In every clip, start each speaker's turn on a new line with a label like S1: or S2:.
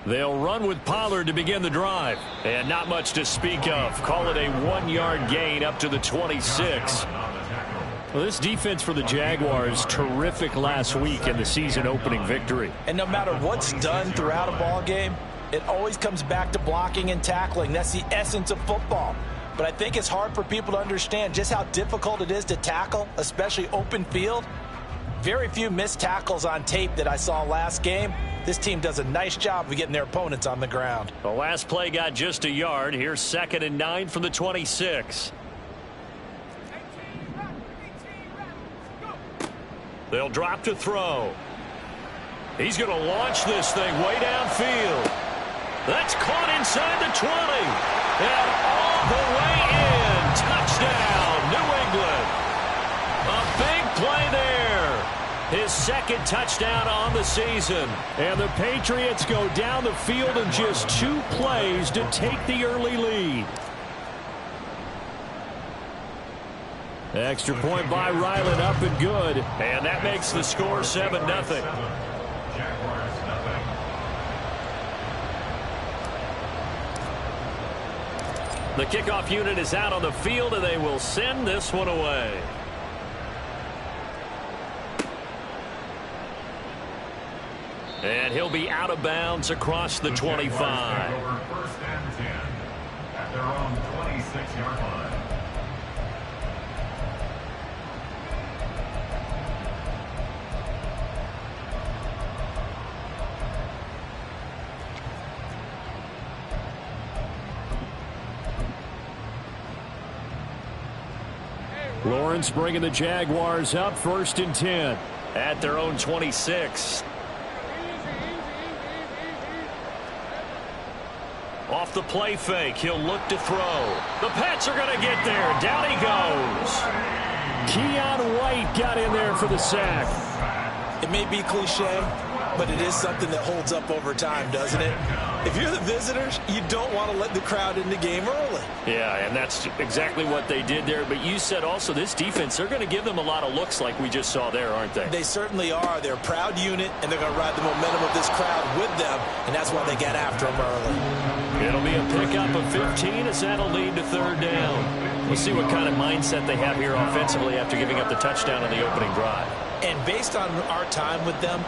S1: They'll run with Pollard to begin the drive. And not much to speak of. Call it a 1-yard gain up to the 26. Well, this defense for the Jaguars, terrific last week in the season-opening victory.
S2: And no matter what's done throughout a ball game, it always comes back to blocking and tackling. That's the essence of football. But I think it's hard for people to understand just how difficult it is to tackle, especially open field. Very few missed tackles on tape that I saw last game. This team does a nice job of getting their opponents on the ground.
S1: The last play got just a yard. Here's 2nd and 9 from the 26. They'll drop to throw. He's going to launch this thing way downfield. That's caught inside the 20. And all the way in. Touchdown, New England. A big play there. His 2nd touchdown on the season. And the Patriots go down the field in just 2 plays to take the early lead. Extra point by Ryland, up and good. And that makes the score 7-0. The kickoff unit is out on the field, and they will send this one away. And he'll be out of bounds across the 25.
S3: First and 10 at their own 26-yard line.
S1: Lawrence bringing the Jaguars up, 1st and 10 at their own 26. Off the play fake, he'll look to throw. The Pats are going to get there. Down he goes. Keon White got in there for the sack.
S2: It may be cliche, but it is something that holds up over time, doesn't it? If you're the visitors, you don't want to let the crowd in the game early.
S1: Yeah, and that's exactly what they did there. But you said also this defense, they're going to give them a lot of looks like we just saw there, aren't they?
S2: They certainly are. They're a proud unit, and they're going to ride the momentum of this crowd with them, and that's why they got after them early.
S1: It'll be a pickup of 15 as that'll lead to 3rd down. We'll see what kind of mindset they have here offensively after giving up the touchdown on the opening drive.
S2: And based on our time with them,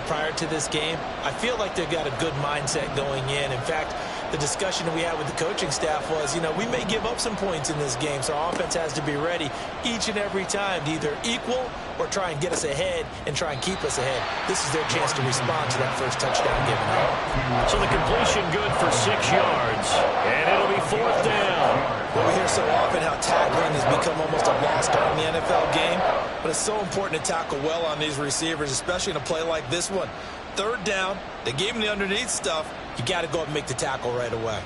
S2: prior to this game, I feel like they've got a good mindset going in. In fact, the discussion that we had with the coaching staff was, we may give up some points in this game, so our offense has to be ready each and every time to either equal or try and get us ahead and try and keep us ahead. This is their chance to respond to that first touchdown given up.
S1: So the completion good for 6 yards, and it'll be 4th down.
S2: Well, we hear so often how tackling has become almost a lost art in the NFL game, but it's so important to tackle well on these receivers, especially in a play like this one. 3rd down, they gave him the underneath stuff. You got to go up and make the tackle right away.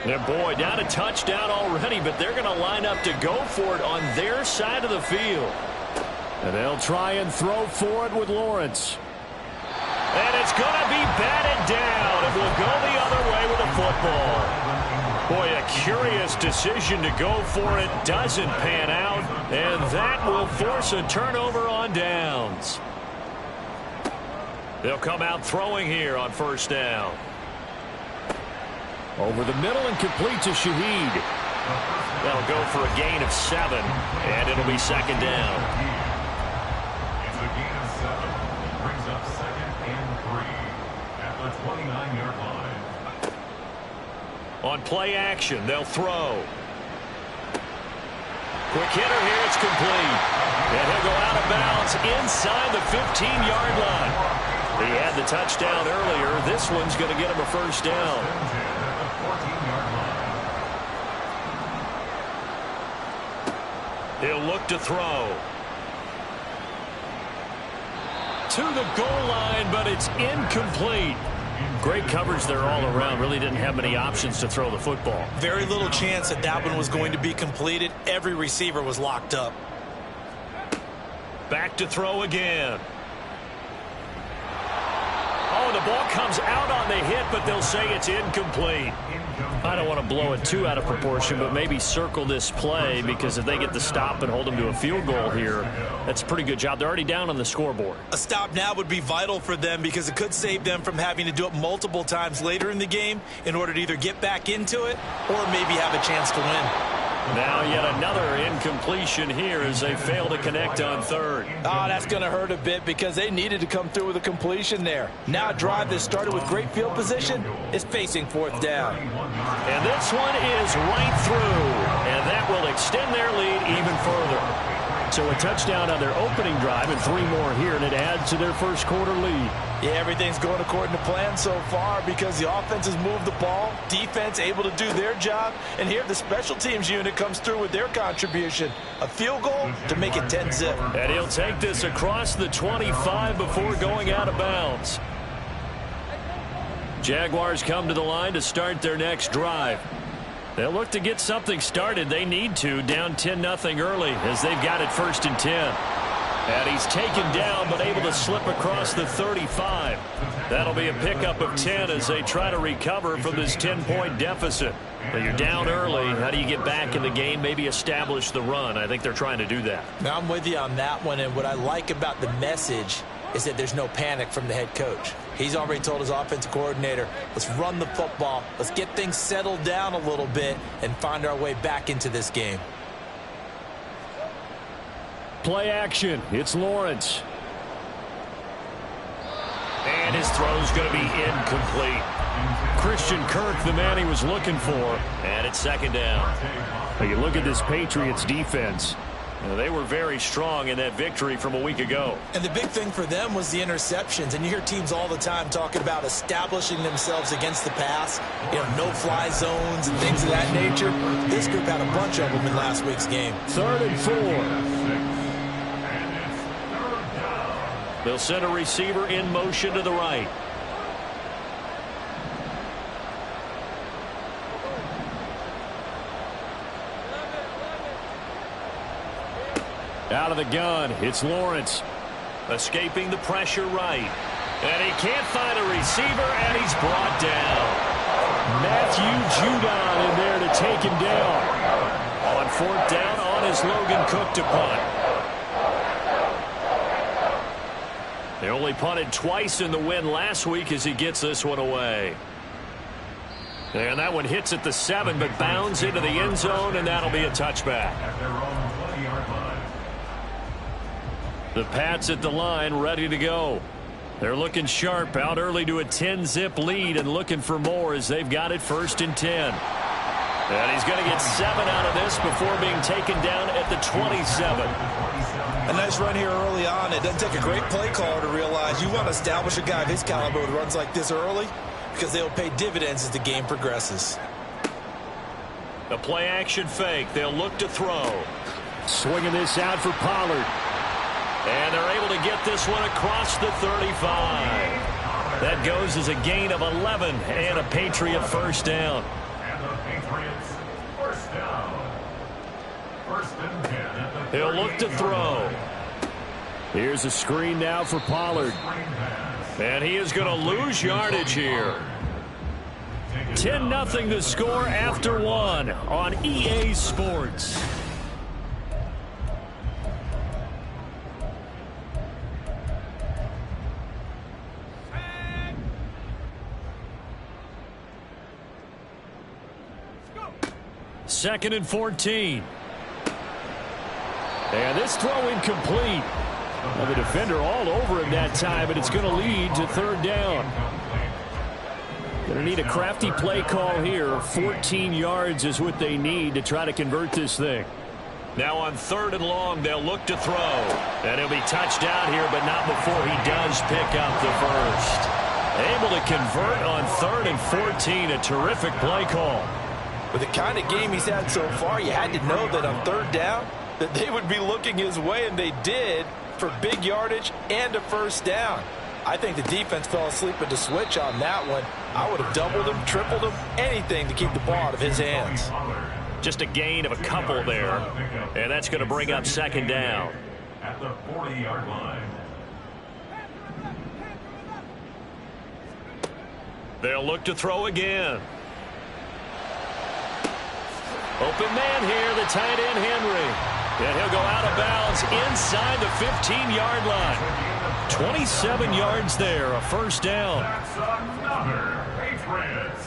S1: And boy, down a touchdown already, but they're going to line up to go for it on their side of the field. And they'll try and throw for it with Lawrence. And it's going to be batted down. It will go the other way with the football. Boy, a curious decision to go for it. Doesn't pan out. And that will force a turnover on downs. They'll come out throwing here on 1st down. Over the middle and complete to Shaheed. That'll go for a gain of 7. And it'll be 2nd down.
S3: It's a gain of 7. Brings up 2nd and 3 at the 29-yard line.
S1: On play action, they'll throw. Quick hitter here, it's complete. And he'll go out of bounds inside the 15-yard line. He had the touchdown earlier. This one's going to get him a 1st down. He'll look to throw. To the goal line, but it's incomplete. Great coverage there all around. Really didn't have many options to throw the football.
S2: Very little chance that that one was going to be completed. Every receiver was locked up.
S1: Back to throw again. throw. The ball comes out on the hit, but they'll say it's incomplete. I don't want to blow it too out of proportion, but maybe circle this play, because if they get the stop and hold them to a field goal here, that's a pretty good job. They're already down on the scoreboard.
S2: A stop now would be vital for them, because it could save them from having to do it multiple times later in the game in order to either get back into it or maybe have a chance to win.
S1: Now yet another incompletion here as they fail to connect on third.
S2: Oh, that's going to hurt a bit, because they needed to come through with a completion there. Now a drive that started with great field position is facing fourth down.
S1: And this one is right through, and that will extend their lead even further. So a touchdown on their opening drive and 3 more here, and it adds to their first quarter lead.
S2: Yeah, everything's going according to plan so far, because the offense has moved the ball, defense able to do their job, and here the special teams unit comes through with their contribution. A field goal to make it 10-zip.
S1: And he'll take this across the 25 before going out of bounds. Jaguars come to the line to start their next drive. They'll look to get something started. They need to, down 10-0 early, as they've got it 1st and 10. And he's taken down, but able to slip across the 35. That'll be a pickup of 10 as they try to recover from this 10-point deficit. But you're down early. How do you get back in the game, maybe establish the run? I think they're trying to do that.
S2: Now, I'm with you on that one, and what I like about the message is that there's no panic from the head coach. He's already told his offensive coordinator, let's run the football, let's get things settled down a little bit and find our way back into this game.
S1: Play action. It's Lawrence. And his throw's going to be incomplete. Christian Kirk, the man he was looking for. And it's 2nd down. Now you look at this Patriots defense. They were very strong in that victory from a week ago.
S2: And the big thing for them was the interceptions. And you hear teams all the time talking about establishing themselves against the pass, no-fly zones and things of that nature. This group had a bunch of them in last week's game.
S1: 3rd and 4. They'll send a receiver in motion to the right. Out of the gun, it's Lawrence. Escaping the pressure right. And he can't find a receiver, and he's brought down. Matthew Judon in there to take him down. On 4th down, on his Logan Cook to punt. They only punted twice in the win last week as he gets this one away. And that one hits at the 7, but bounds into the end zone, and that'll be a touchback. The Pats at the line, ready to go. They're looking sharp, out early to a 10-zip lead and looking for more as they've got it 1st and 10. And he's going to get 7 out of this before being taken down at the 27.
S2: A nice run here early on. It doesn't take a great play caller to realize you want to establish a guy of his caliber who runs like this early, because they'll pay dividends as the game progresses.
S1: The play action fake. They'll look to throw. Swinging this out for Pollard. And they're able to get this one across the 35. That goes as a gain of 11 and a Patriot 1st down.
S3: And the Patriots 1st down. 1st and 10 at the
S1: He'll look to throw. Here's a screen now for Pollard. And he is going to lose yardage here. 10-0 the score after 1 on EA Sports. Second and 14. And this throw incomplete. Well, the defender all over him that time, but it's going to lead to 3rd down. Going to need a crafty play call here. 14 yards is what they need to try to convert this thing. Now on 3rd and long, they'll look to throw. And he'll be touched out here, but not before he does pick up the first. Able to convert on 3rd and 14. A terrific play call.
S2: With the kind of game he's had so far, you had to know that on 3rd down, that they would be looking his way, and they did, for big yardage and a 1st down. I think the defense fell asleep at the switch on that one. I would have doubled him, tripled him, anything to keep the ball out of his hands.
S1: Just a gain of a couple there, and that's going to bring up 2nd down.
S3: At the 40-yard line.
S1: They'll look to throw again. Open man here, the tight end Henry. And he'll go out of bounds inside the 15-yard line. 27 yards there, a first down.
S3: That's another Patriots.